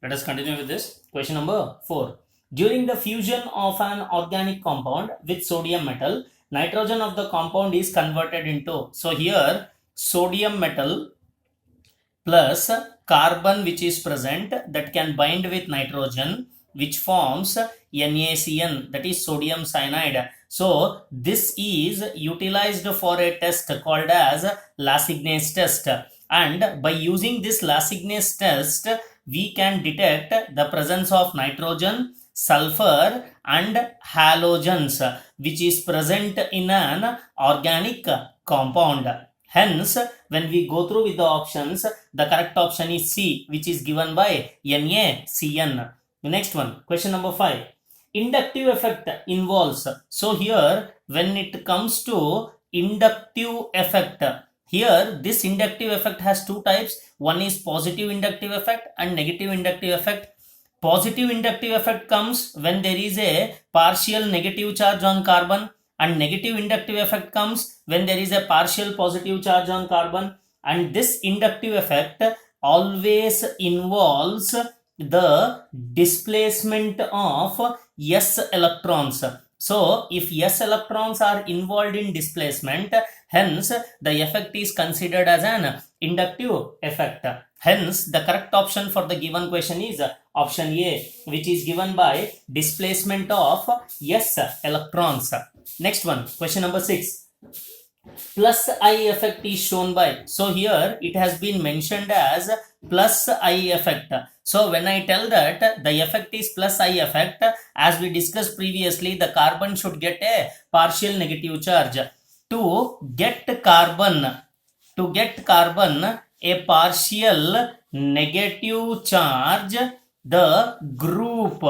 Let us continue with this. Question number 4. During the fusion of an organic compound with sodium metal, nitrogen of the compound is converted into. So here sodium metal plus carbon which is present that can bind with nitrogen which forms NaCN, that is sodium cyanide. So this is utilized for a test called as Lasignase test, and by using this Lasignase test we can detect the presence of nitrogen, sulfur and halogens which is present in an organic compound. Hence, when we go through with the options, the correct option is C, which is given by NaCN. The next one, question number 5. Inductive effect involves. So here, when it comes to inductive effect, here this inductive effect has two types. One is positive inductive effect and negative inductive effect. Positive inductive effect comes when there is a partial negative charge on carbon, and negative inductive effect comes when there is a partial positive charge on carbon. And this inductive effect always involves the displacement of s electrons. So if s electrons are involved in displacement, hence the effect is considered as an inductive effect. Hence the correct option for the given question is option A, which is given by displacement of s electrons. Next one, question number 6. Plus I effect is shown by. So here it has been mentioned as plus I effect. So when I tell that the effect is plus I effect, as we discussed previously, the carbon should get a partial negative charge. To get carbon a partial negative charge, the group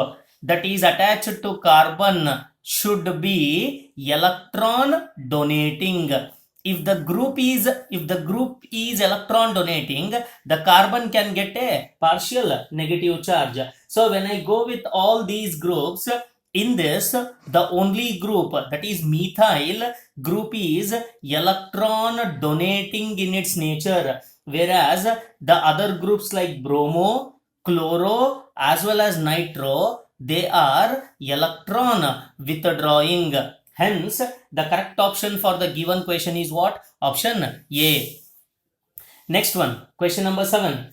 that is attached to carbon should be electron donating. If the group is electron donating, the carbon can get a partial negative charge. So when I go with all these groups, in this the only group, that is methyl group, is electron donating in its nature, whereas the other groups like bromo, chloro as well as nitro, they are electron withdrawing. Hence the correct option for the given question is what? Option A. Next one, question number 7.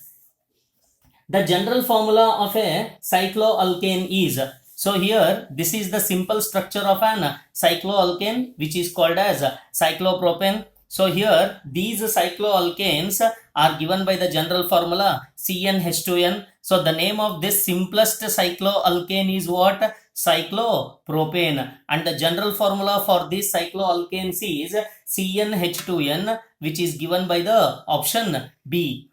The general formula of a cycloalkane is. So here this is the simple structure of an cycloalkane, which is called as cyclopropane. So here these cycloalkanes are given by the general formula CnH2n. So the name of this simplest cycloalkane is what? Cyclopropane. And the general formula for this cycloalkanes is CnH2n, which is given by the option B.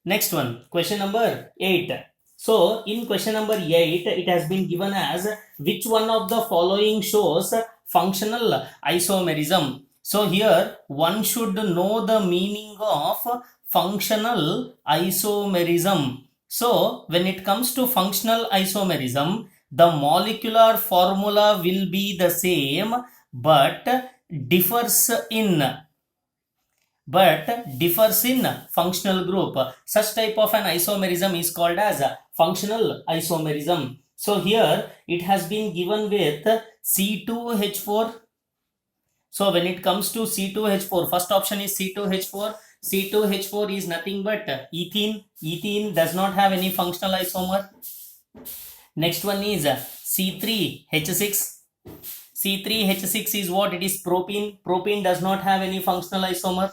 Next one, question number 8. So in question number 8, it has been given as which one of the following shows functional isomerism. So here one should know the meaning of functional isomerism. So when it comes to functional isomerism, the molecular formula will be the same but differs in functional group. Such type of an isomerism is called as functional isomerism. So here it has been given with C2H4. So when it comes to C2H4, first option is C2H4. C2H4 is nothing but ethene. Ethene does not have any functional isomer. Next one is C3H6. C3H6 is what? It is propene. Propene does not have any functional isomer.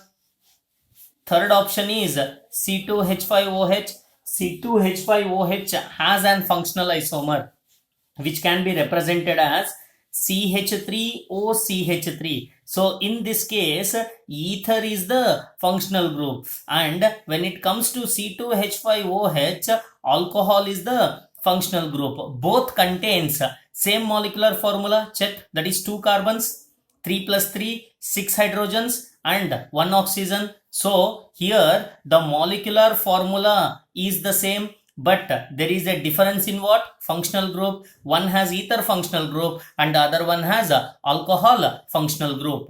Third option is C2H5OH. C2H5OH has an functional isomer which can be represented as CH3OCH3. So in this case, ether is the functional group, and when it comes to C2H5OH, alcohol is the functional group. Both contains same molecular formula, check, that is 2 carbons, 3 plus 3, 6 hydrogens and 1 oxygen. So here the molecular formula is the same, but there is a difference in what? Functional group. One has ether functional group and the other one has alcohol functional group.